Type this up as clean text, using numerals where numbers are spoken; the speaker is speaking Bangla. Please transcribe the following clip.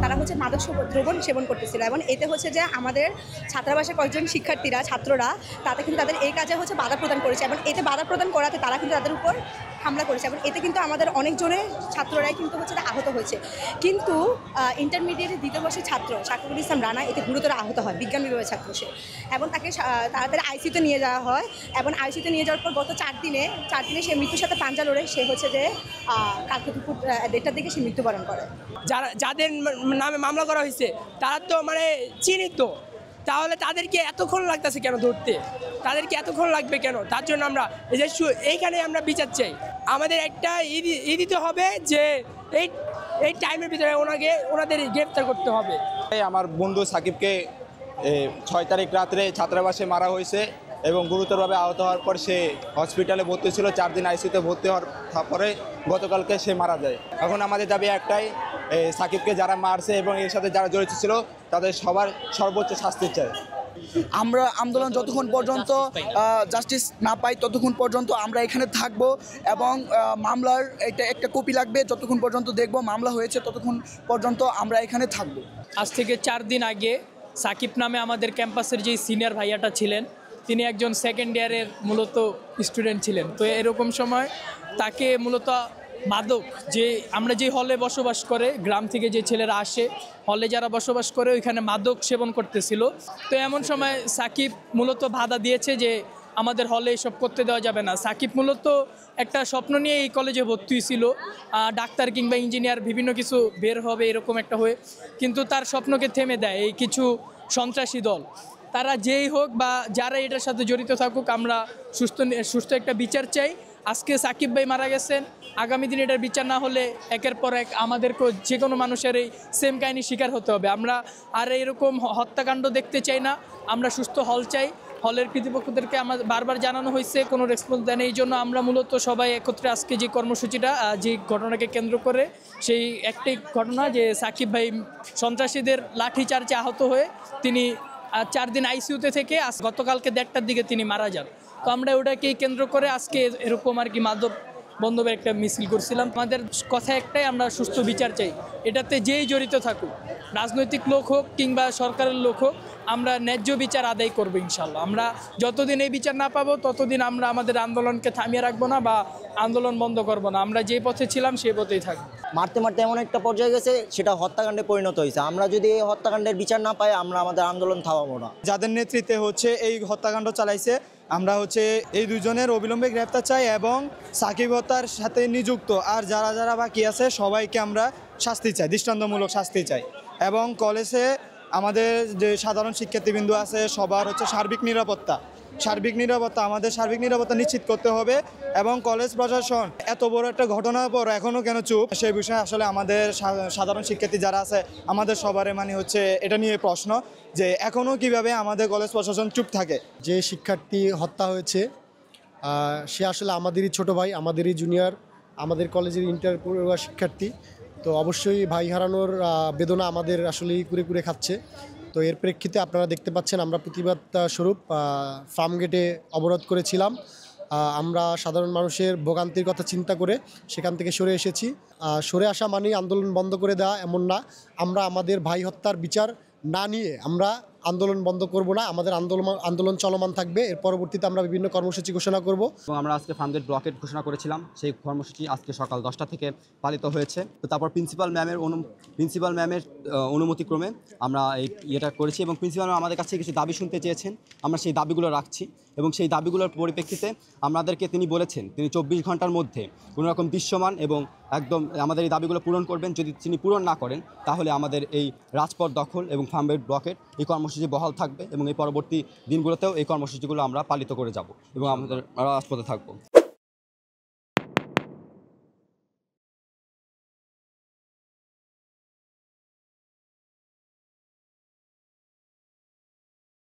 তারা হচ্ছে মাদক দ্রব্য সেবন করতেছিল এবং এতে হচ্ছে যে আমাদের ছাত্রাবাসের কয়েকজন ছাত্ররা তাতে কিন্তু তাদের এই কাজে হচ্ছে বাধা প্রদান করেছে এবং এতে বাধা প্রদান করাতে তারা কিন্তু তাদের উপর হামলা করেছে এবং এতে কিন্তু আমাদের অনেকজনের ছাত্ররাই কিন্তু হচ্ছে আহত হয়েছে। কিন্তু ইন্টারমিডিয়েটের দ্বিতীয় বর্ষের ছাত্র সাকিবুল ইসলাম রানা এতে গুরুতর আহত হয়, বিজ্ঞান বিভাগের ছাত্র সে, এবং তাকে তাড়াতাড়ি আইসিইউতে নিয়ে যাওয়া হয় এবং আইসিইউতে নিয়ে যাওয়ার পর গত 4 দিনে সে মৃত্যুর সাথে পাঞ্জা লড়ে সে হচ্ছে যে কালকে দুপুর 1টার দিকে সে মৃত্যুবরণ করে। যাদের নামে মামলা করা হয়েছে তারা তো চিহ্নিত, তাহলে তাদেরকে এতক্ষণ লাগতেছে কেন ধরতে? তাদেরকে এতক্ষণ লাগবে কেন? তার জন্য আমরা এইখানে আমরা বিচার চাই। আমাদের একটা দিতে হবে যে এই টাইমের ভিতরে ওনাদের গ্রেফতার করতে হবে। আমার বন্ধু সাকিবকে 6 তারিখ রাত্রে ছাত্রাবাসে মারা হয়েছে এবং গুরুতরভাবে আহত হওয়ার পর সে হসপিটালে ভর্তি ছিল। 4 দিন আইসিইউতে ভর্তি হওয়ার পরে গতকালকে সে মারা যায়। এখন আমাদের দাবি একটাই, সাকিবকে যারা মারছে এবং এর সাথে যারা জড়িত ছিল তাদের সবার সর্বোচ্চ শাস্তি চাই। আমরা আন্দোলন যতক্ষণ পর্যন্ত জাস্টিস না পাই ততক্ষণ পর্যন্ত আমরা এখানে থাকব এবং মামলার একটা কপি লাগবে। যতক্ষণ পর্যন্ত দেখব মামলা হয়েছে ততক্ষণ পর্যন্ত আমরা এখানে থাকব। আজ থেকে 4 দিন আগে সাকিব নামে আমাদের ক্যাম্পাসের যে সিনিয়র ভাইয়াটা ছিলেন, তিনি একজন সেকেন্ড ইয়ারের মূলত স্টুডেন্ট ছিলেন। তো এরকম সময় তাকে মূলত মাদক, যে আমরা যে হলে বসবাস করে, গ্রাম থেকে যে ছেলেরা আসে হলে যারা বসবাস করে ওইখানে মাদক সেবন করতেছিল। তো এমন সময় সাকিব মূলত বাধা দিয়েছে যে আমাদের হলে এসব করতে দেওয়া যাবে না। সাকিব মূলত একটা স্বপ্ন নিয়ে এই কলেজে ভর্তি ছিল, ডাক্তার কিংবা ইঞ্জিনিয়ার বিভিন্ন কিছু বের হবে এরকম একটা হয়ে, কিন্তু তার স্বপ্নকে থেমে দেয় এই কিছু সন্ত্রাসী দল। তারা যেই হোক বা যারা এটার সাথে জড়িত থাকুক, আমরা সুস্থ একটা বিচার চাই। আজকে সাকিব ভাই মারা গেছেন, আগামী দিনে এটার বিচার না হলে একের পর এক আমাদেরকেও যে কোনো মানুষের এই সেম কাহিনী শিকার হতে হবে। আমরা আর এরকম হত্যাকাণ্ড দেখতে চাই না, আমরা সুস্থ হল চাই। হলের কর্তৃপক্ষদেরকে আমার বারবার জানানো হয়েছে, কোনো রেসপন্স দেন। এই জন্য আমরা মূলত সবাই একত্রে আজকে যে কর্মসূচিটা, যে ঘটনাকে কেন্দ্র করে, সেই একটাই ঘটনা যে সাকিব ভাই সন্ত্রাসীদের লাঠিচার্জে আহত হয়ে তিনি 4 দিন আইসিইউতে থেকে গতকালকে 1টার দিকে তিনি মারা যান। তো আমরা ওটাকেই কেন্দ্র করে আজকে এরকম মাদক বন্ধবের একটা মিছিল করছিলাম। আমাদের কথা একটাই, আমরা সুস্থ বিচার চাই। এটাতে যেই জড়িত থাকুক, রাজনৈতিক লোক হোক কিংবা সরকারের লোক হোক, আমরা ন্যায্য বিচার আদায় করবো ইনশাল্লাহ। আমরা যতদিন এই বিচার না পাবো ততদিন আমরা আমাদের আন্দোলনকে থামিয়ে রাখবো না বা আন্দোলন বন্ধ করবো না। আমরা যে পথে ছিলাম সেই পথেই থাকবো। মারতে মারতে এমন একটা পর্যায়ে গেছে সেটা হত্যাকাণ্ডে পরিণত হয়েছে। আমরা যদি এই হত্যাকাণ্ডের বিচার না পাই আমরা আমাদের আন্দোলন থামাবো না। যাদের নেতৃত্বে এই হত্যাকাণ্ড চালাইছে, আমরা এই দুজনের অবিলম্বে গ্রেফতার চাই এবং সাকিব হত্যার সাথে নিযুক্ত আর যারা বাকি আছে সবাইকে আমরা শাস্তি চাই, দৃষ্টান্তমূলক শাস্তি চাই। এবং কলেজে আমাদের যে সাধারণ শিক্ষার্থীবৃন্দ আছে সবার সার্বিক নিরাপত্তা আমাদের সার্বিক নিরাপত্তা নিশ্চিত করতে হবে। এবং কলেজ প্রশাসন এত বড় একটা ঘটনার পর এখনও কেন চুপ, সেই বিষয়ে আসলে আমাদের সাধারণ শিক্ষার্থী যারা আছে আমাদের সবারই এটা নিয়ে প্রশ্ন যে এখনও কিভাবে আমাদের কলেজ প্রশাসন চুপ থাকে। যে শিক্ষার্থী হত্যা হয়েছে সে আসলে আমাদেরই ছোট ভাই, আমাদেরই জুনিয়র, আমাদের কলেজের ইন্টার পড়ুয়া শিক্ষার্থী। তো অবশ্যই ভাই হারানোর বেদনা আমাদের আসলেই কুরে কুরে খাচ্ছে। তো এর প্রেক্ষিতে আপনারা দেখতে পাচ্ছেন আমরা প্রতিবাদ স্বরূপ ফার্ম গেটে অবরোধ করেছিলাম। আমরা সাধারণ মানুষের ভোগান্তির কথা চিন্তা করে সেখান থেকে সরে এসেছি। সরে আসা মানেই আন্দোলন বন্ধ করে দেওয়া এমন না। আমরা আমাদের ভাই হত্যার বিচার না নিয়ে আমরা আন্দোলন বন্ধ করব না, আমাদের আন্দোলন চলমান থাকবে। এর পরবর্তীতে আমরা বিভিন্ন কর্মসূচি ঘোষণা করব। এবং আমরা আজকে ফার্মগেট ব্লকেট ঘোষণা করেছিলাম, সেই কর্মসূচি আজকে সকাল 10টা থেকে পালিত হয়েছে। তো তারপর প্রিন্সিপাল ম্যামের অনুমতিক্রমে আমরা এটা করেছি এবং প্রিন্সিপাল ম্যাম আমাদের কাছে কিছু দাবি শুনতে চেয়েছেন, আমরা সেই দাবিগুলো রাখছি। এবং সেই দাবিগুলোর পরিপ্রেক্ষিতে আমাদেরকে তিনি বলেছেন তিনি 24 ঘন্টার মধ্যে কোনোরকম দৃশ্যমান এবং একদম আমাদের এই দাবিগুলো পূরণ করবেন। যদি তিনি পূরণ না করেন তাহলে আমাদের এই রাজপথ দখল এবং ফার্মগেট ব্লকেট এই কর্মসূচি বহাল থাকবে এবং এই পরবর্তী দিনগুলোতেও এই কর্মসূচিগুলো আমরা পালিত করে যাব এবং আমাদের রাজপথে থাকবো।